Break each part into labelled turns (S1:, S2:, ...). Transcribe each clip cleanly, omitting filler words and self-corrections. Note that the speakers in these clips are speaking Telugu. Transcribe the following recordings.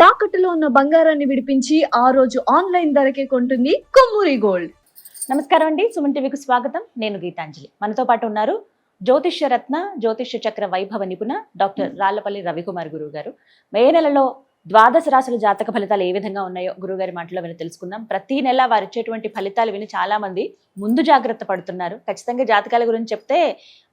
S1: తాకట్టులో ఉన్న బంగారాన్ని విడిపించి ఆ రోజు ఆన్లైన్ ధరకే కొంటుంది కొమ్మూరి గోల్డ్.
S2: నమస్కారం అండి, సుమన్ టీవీకి స్వాగతం. నేను గీతాంజలి. మనతో పాటు ఉన్నారు జ్యోతిష్య రత్న, జ్యోతిష్య చక్ర వైభవ నిపుణ డాక్టర్ రాళ్లపల్లి రవికుమార్ గురువు గారు. మే నెలలో ద్వాదశ రాశుల జాతక ఫలితాలు ఏ విధంగా ఉన్నాయో గురువుగారి మాటలో విని తెలుసుకుందాం. ప్రతి నెల వారు ఇచ్చేటువంటి ఫలితాలు విని చాలా మంది ముందు జాగ్రత్త పడుతున్నారు. ఖచ్చితంగా జాతకాల గురించి చెప్తే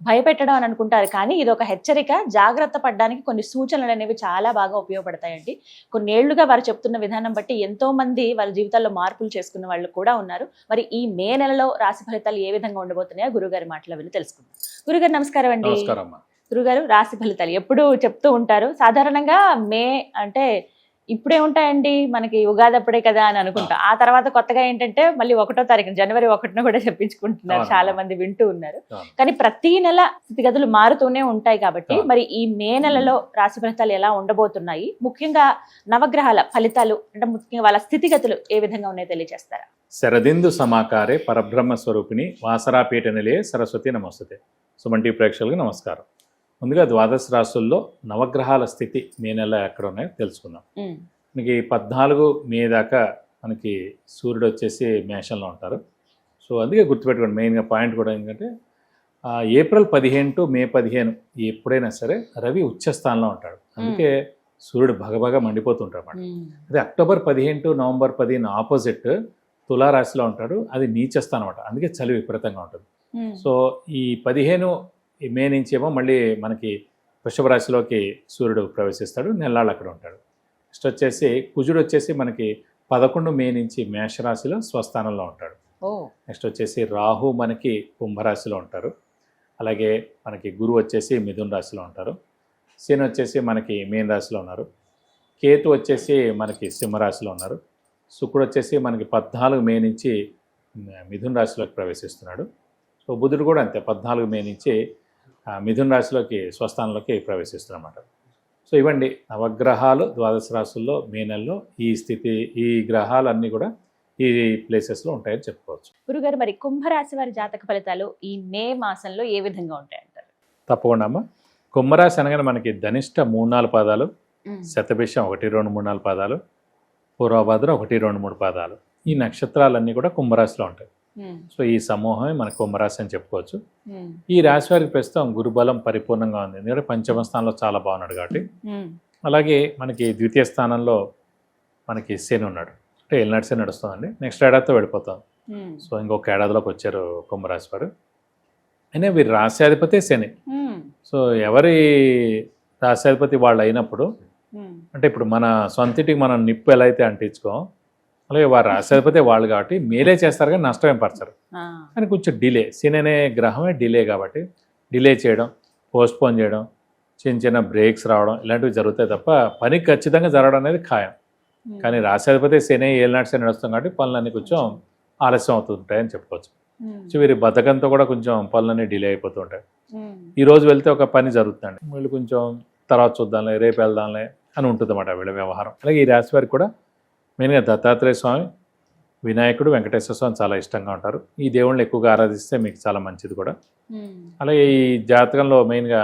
S2: భయపెట్టడం అని అనుకుంటారు, కానీ ఇది ఒక హెచ్చరిక. జాగ్రత్త పడడానికి కొన్ని సూచనలు అనేవి చాలా బాగా ఉపయోగపడతాయండి. కొన్నేళ్లుగా వారు చెప్తున్న విధానం బట్టి ఎంతో మంది వారి జీవితాల్లో మార్పులు చేసుకున్న వాళ్ళు కూడా ఉన్నారు. మరి ఈ మే నెలలో రాశి ఫలితాలు ఏ విధంగా ఉండబోతున్నాయో గురుగారి మాటలో విని తెలుసుకుందాం. గురుగారు నమస్కారం అండి. గురుగారు, రాశి ఫలితాలు ఎప్పుడు చెప్తూ ఉంటారు. సాధారణంగా మే అంటే ఇప్పుడే ఉంటాయండి, మనకి ఉగాది అప్పుడే కదా అని అనుకుంటాం. ఆ తర్వాత కొత్తగా ఏంటంటే మళ్ళీ 1వ తారీఖు జనవరి 1న కూడా చెప్పించుకుంటున్నారు, చాలా మంది వింటూ ఉన్నారు. కానీ ప్రతి నెల స్థితిగతులు మారుతూనే ఉంటాయి కాబట్టి మరి ఈ మే నెలలో రాశి ఫలితాలు ఎలా ఉండబోతున్నాయి, ముఖ్యంగా నవగ్రహాల ఫలితాలు అంటే ముఖ్యంగా వాళ్ళ స్థితిగతులు ఏ విధంగా ఉన్నాయో తెలియజేస్తారా?
S3: శరదిందు సమాకారే పరబ్రహ్మ స్వరూపిణి వాసరాపీఠ నిలయే సరస్వతి నమస్తే. సుమన్ టీవీ ప్రేక్షకులకు నమస్కారం. ముందుగా ద్వాదశ రాశుల్లో నవగ్రహాల స్థితి మే నెల ఎక్కడ ఉన్నాయో తెలుసుకుందాం. మనకి 14 మే దాకా మనకి సూర్యుడు వచ్చేసి మేషంలో ఉంటారు. సో అందుకే గుర్తుపెట్టుకోండి, మెయిన్గా పాయింట్ కూడా ఏంటంటే ఏప్రిల్ 15 టు మే 15 ఎప్పుడైనా సరే రవి ఉచ్చస్థానంలో ఉంటాడు. అందుకే సూర్యుడు భగభగ మండిపోతుంటాడు అన్నమాట. అదే అక్టోబర్ 15 టు నవంబర్ 15 ఆపోజిట్ తులారాశిలో ఉంటాడు, అది నీచస్థానం అనమాట. అందుకే చలి విపరీతంగా ఉంటుంది. సో ఈ 15 మే నుంచి ఏమో మళ్ళీ మనకి వృషభ రాశిలోకి సూర్యుడు ప్రవేశిస్తాడు, నెల్లాళ్ళు అక్కడ ఉంటాడు. నెక్స్ట్ వచ్చేసి కుజుడు వచ్చేసి మనకి 11 మే నుంచి మేషరాశిలో స్వస్థానంలో ఉంటాడు. నెక్స్ట్ వచ్చేసి రాహు మనకి కుంభరాశిలో ఉంటారు. అలాగే మనకి గురువు వచ్చేసి మిథున రాశిలో ఉంటారు. శని వచ్చేసి మనకి మీన రాశిలో ఉన్నారు. కేతు వచ్చేసి మనకి సింహరాశిలో ఉన్నారు. శుక్రుడు వచ్చేసి మనకి 14 మే నుంచి మిథున రాశిలోకి ప్రవేశిస్తున్నాడు. సో బుధుడు కూడా అంతే, 14 మే నుంచి మిథున రాశిలోకి స్వస్థానంలోకి ప్రవేశిస్తున్నమాట. సో ఇవ్వండి నవగ్రహాలు ద్వాదశ రాశుల్లో మే నెలలో ఈ స్థితి, ఈ గ్రహాలన్నీ కూడా ఈ ప్లేసెస్లో ఉంటాయని చెప్పుకోవచ్చు.
S2: గురుగారు, మరి కుంభరాశి వారి జాతక ఫలితాలు ఈ మే మాసంలో ఏ విధంగా ఉంటాయంటారు?
S3: తప్పకుండా అమ్మ. కుంభరాశి అనగానే మనకి ధనిష్ట 3-4 పాదాలు, శతభిషం 1, 2, 3, 4 పాదాలు, పూర్వభద్ర 1, 2, 3 పాదాలు. ఈ నక్షత్రాలన్నీ కూడా కుంభరాశిలో ఉంటాయి. సో ఈ సమూహమే మన కుంభరాశి అని చెప్పుకోవచ్చు. ఈ రాశి వారికి ప్రస్తుతం గురుబలం పరిపూర్ణంగా ఉంది, ఎందుకంటే పంచమ స్థానంలో చాలా బాగున్నాడు కాబట్టి. అలాగే మనకి ద్వితీయ స్థానంలో మనకి శని ఉన్నాడు, అంటే ఏలినాటి శని నడుస్తుందండి. నెక్స్ట్ ఏడాదితో వెళ్ళిపోతాం. సో ఇంకొక ఏడాదిలోకి వచ్చారు కుంభరాశి వారు. అయినా వీరి రాశ్యాధిపతి శని. సో ఎవరి రాశ్యాధిపతి వాళ్ళు అయినప్పుడు, అంటే ఇప్పుడు మన సొంతింటికి మనం నిప్పు ఎలా అయితే అంటించుకోం, అలాగే వారు రాశ్యాధిపతి వాళ్ళు కాబట్టి మేలే చేస్తారు కానీ నష్టం ఏం పరచరు. కానీ కొంచెం డిలే, శని అనే గ్రహమే డిలే కాబట్టి డిలే చేయడం, పోస్ట్పోన్ చేయడం, చిన్న చిన్న బ్రేక్స్ రావడం ఇలాంటివి జరుగుతాయి తప్ప పని ఖచ్చితంగా జరగడం అనేది ఖాయం. కానీ రాశ్యాధిపతి శని ఏలినాటి శని నడుస్తాం కాబట్టి పనులన్నీ కొంచెం ఆలస్యం అవుతుంటాయని చెప్పుకోవచ్చు. సో వీరి బద్ధకంతో కూడా కొంచెం పనులన్నీ డిలే అయిపోతూ ఉంటాయి. ఈరోజు వెళ్తే ఒక పని జరుగుతుందండి, వీళ్ళు కొంచెం తర్వాత చూద్దాంలే, రేపు వెళ్దాంలే అని ఉంటుంది అన్నమాట వీళ్ళ వ్యవహారం. అలాగే ఈ రాశి వారికి కూడా మెయిన్గా దత్తాత్రేయ స్వామి, వినాయకుడు, వెంకటేశ్వర స్వామి చాలా ఇష్టంగా ఉంటారు. ఈ దేవుళ్ళని ఎక్కువగా ఆరాధిస్తే మీకు చాలా మంచిది కూడా. అలాగే ఈ జాతకంలో మెయిన్గా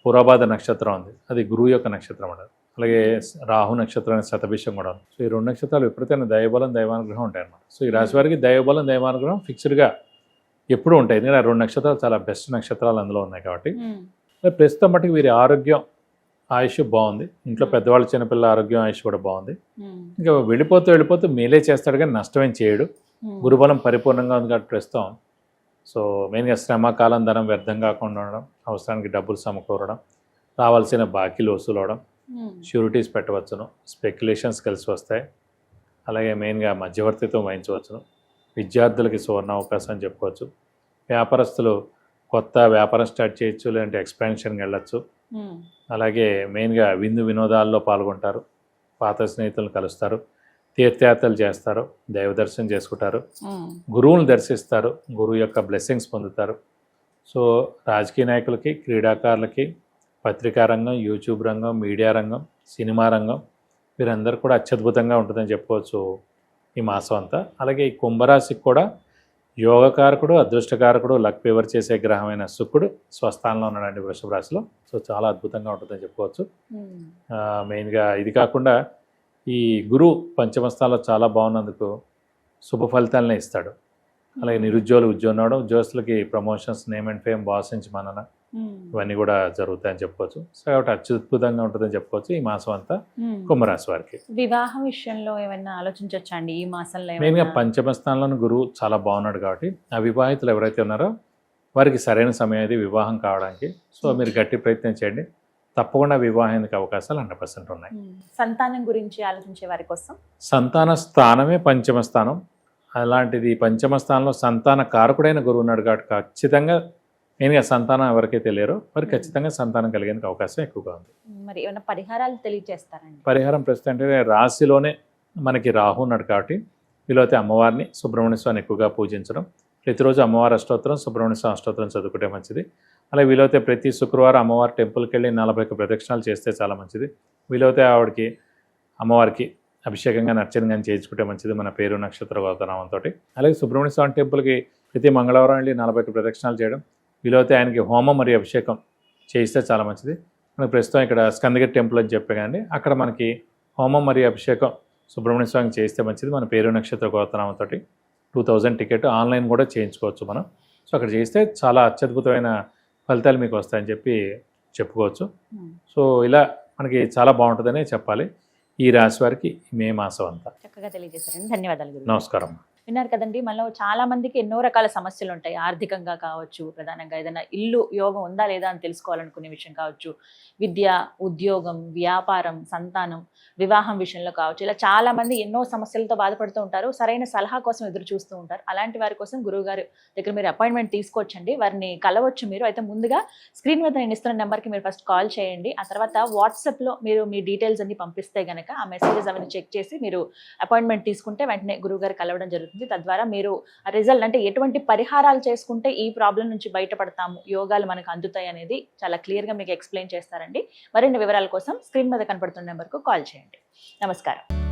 S3: పూర్వభాద్ర నక్షత్రం ఉంది, అది గురువు యొక్క నక్షత్రం అన్నది. అలాగే రాహు నక్షత్రం అనే శతభిషం కూడా ఉంది. సో ఈ 2 నక్షత్రాలు విపరీతమైన దైవబలం, దైవానుగ్రహం ఉంటాయి అన్నమాట. సో ఈ రాశి వారికి దైవబలం, దైవానుగ్రహం ఫిక్స్డ్గా ఎప్పుడూ ఉంటాయి, ఎందుకంటే ఆ 2 నక్షత్రాలు చాలా బెస్ట్ నక్షత్రాలు అందులో ఉన్నాయి కాబట్టి. ప్రస్తుతం మటుకు వీరి ఆరోగ్యం, ఆయుష్ బాగుంది. ఇంట్లో పెద్దవాళ్ళు, చిన్నపిల్లల ఆరోగ్యం, ఆయుష్ కూడా బాగుంది. ఇంకా వెళ్ళిపోతూ మేలే చేస్తాడు కానీ నష్టమేం చేయడు. గురుబలం పరిపూర్ణంగా ఉంది కాబట్టి ప్రస్తుతం. సో మెయిన్గా శ్రమ, కాలం, ధనం వ్యర్థం కాకుండా ఉండడం, అవసరానికి డబ్బులు సమకూరడం, రావాల్సిన బాకీలు వసూలవడం, షూరిటీస్ పెట్టవచ్చును, స్పెక్యులేషన్స్ కలిసి వస్తాయి. అలాగే మెయిన్గా మధ్యవర్తిత్వం వహించవచ్చును. విద్యార్థులకి సువర్ణ అవకాశం అని చెప్పుకోవచ్చు. వ్యాపారస్తులు కొత్త వ్యాపారం స్టార్ట్ చేయొచ్చు, లేదంటే ఎక్స్పాన్షన్కి వెళ్ళచ్చు. అలాగే మెయిన్గా విందు వినోదాల్లో పాల్గొంటారు, పాత స్నేహితులను కలుస్తారు, తీర్థయాత్రలు చేస్తారు, దైవ దర్శనం చేసుకుంటారు, గురువులను దర్శిస్తారు, గురువు యొక్క బ్లెస్సింగ్స్ పొందుతారు. సో రాజకీయ నాయకులకి, క్రీడాకారులకి, పత్రికా రంగం, యూట్యూబ్ రంగం, మీడియా రంగం, సినిమా రంగం, వీరందరూ కూడా అత్యద్భుతంగా ఉంటుందని చెప్పుకోవచ్చు ఈ మాసం అంతా. అలాగే ఈ కుంభరాశికి కూడా యోగకారకుడు, అదృష్టకారకుడు, లక్ ఫేవర్ చేసే గ్రహమైన శుక్రుడు స్వస్థానంలో ఉన్నాడండి వృషభ రాశిలో. సో చాలా అద్భుతంగా ఉంటుందని చెప్పుకోవచ్చు. మెయిన్గా ఇది కాకుండా ఈ గురు పంచమస్థానంలో చాలా బాగున్నందుకు శుభ ఫలితాలనే ఇస్తాడు. అలాగే నిరుద్యోగులు ఉద్యోగం రావడం, ఉద్యోగస్తులకి promotions, name and fame, boss నుంచి మనన ఇవన్నీ కూడా జరుగుతాయని చెప్పుకోవచ్చు. సో కాబట్టి అత్యద్భుతంగా ఉంటుందని చెప్పుకోవచ్చు ఈ మాసం అంతా కుంభరాశి వారికి.
S2: వివాహం విషయంలో ఏమైనా ఆలోచించవచ్చా అండి ఈ మాసంలో?
S3: మెయిన్గా పంచమ స్థానంలోని గురువు చాలా బాగున్నాడు కాబట్టి అవివాహితులు ఎవరైతే ఉన్నారో వారికి సరైన సమయం ఇది వివాహం కావడానికి. సో మీరు గట్టి ప్రయత్నం చేయండి, తప్పకుండా వివాహానికి అవకాశాలు 100% ఉన్నాయి.
S2: సంతానం గురించి ఆలోచించే వారి కోసం
S3: సంతాన స్థానమే పంచమ స్థానం. అలాంటిది పంచమ స్థానంలో సంతాన కారకుడైన గురువు ఉన్నాడు కాబట్టి ఖచ్చితంగా మెయిన్గా సంతానం ఎవరికైతే లేరో వారికి ఖచ్చితంగా సంతానం కలిగేందుకు అవకాశం ఎక్కువగా ఉంది.
S2: మరి ఏమైనా పరిహారాలు తెలియజేస్తారండి?
S3: పరిహారం ప్రస్తుతం అంటే రాశిలోనే మనకి రాహు ఉన్నాడు కాబట్టి వీలైతే అమ్మవారిని, సుబ్రహ్మణ్య స్వామిని ఎక్కువగా పూజించడం, ప్రతిరోజు అమ్మవారి అష్టోత్తరం, సుబ్రహ్మణ్య స్వామి అష్టోత్తరం చదువుకుంటే మంచిది. అలాగే వీలైతే ప్రతి శుక్రవారం అమ్మవారి టెంపుల్కి వెళ్ళి 41 ప్రదక్షిణాలు చేస్తే చాలా మంచిది. వీలైతే ఆవిడకి అమ్మవారికి అభిషేకంగా అర్చన కానీ చేయించుకుంటే మంచిది మన పేరు నక్షత్ర గోత్రనామంతో. అలాగే సుబ్రహ్మణ్య స్వామి టెంపుల్కి ప్రతి మంగళవారం వెళ్ళి 41 ప్రదక్షిణాలు చేయడం, వీలైతే ఆయనకి హోమం మరియు అభిషేకం చేయిస్తే చాలా మంచిది. మనకి ప్రస్తుతం ఇక్కడ స్కందగిరి టెంపుల్ అని చెప్పే కానీ అక్కడ మనకి హోమం మరియు అభిషేకం సుబ్రహ్మణ్య స్వామికి చేయిస్తే మంచిది మన పేరు నక్షత్ర గోత్రనామంతో. 2000 టికెట్ ఆన్లైన్ కూడా చేయించుకోవచ్చు మనం. సో అక్కడ చేస్తే చాలా అత్యద్భుతమైన ఫలితాలు మీకు వస్తాయని చెప్పుకోవచ్చు. సో ఇలా మనకి చాలా బాగుంటుందనే చెప్పాలి ఈ రాశి వారికి మే మాసం అంతా.
S2: చక్కగా తెలియజేశారండి, ధన్యవాదాలు గురువు.
S3: నమస్కారం.
S2: విన్నారు కదండి, మనలో చాలా మందికి ఎన్నో రకాల సమస్యలు ఉంటాయి. ఆర్థికంగా కావచ్చు, ప్రధానంగా ఏదైనా ఇల్లు యోగం ఉందా లేదా అని తెలుసుకోవాలనుకునే విషయం కావచ్చు, విద్య, ఉద్యోగం, వ్యాపారం, సంతానం, వివాహం విషయంలో కావచ్చు, ఇలా చాలా మంది ఎన్నో సమస్యలతో బాధపడుతూ ఉంటారు. సరైన సలహా కోసం ఎదురు చూస్తూ ఉంటారు. అలాంటి వారి కోసం గురువు గారి దగ్గర మీరు అపాయింట్మెంట్ తీసుకోవచ్చండి, వారిని కలవచ్చు మీరు. అయితే ముందుగా స్క్రీన్ మీద నేను ఇస్తున్న నెంబర్కి మీరు ఫస్ట్ కాల్ చేయండి. ఆ తర్వాత వాట్సాప్లో మీరు మీ డీటెయిల్స్ అన్ని పంపిస్తే గనక ఆ మెసేజెస్ అవన్నీ చెక్ చేసి మీరు అపాయింట్మెంట్ తీసుకుంటే వెంటనే గురువు గారు కలవడం జరుగుతుంది. తద్వారా మీరు రిజల్ట్ అంటే ఎటువంటి పరిహారాలు చేసుకుంటే ఈ ప్రాబ్లం నుంచి బయటపడతాము, యోగాలు మనకు అందుతాయి అనేది చాలా క్లియర్గా మీకు ఎక్స్ప్లెయిన్ చేస్తారండి. మరిన్ని వివరాల కోసం స్క్రీన్ మీద కనపడుతున్న నెంబర్కు కాల్ చేయండి. నమస్కారం.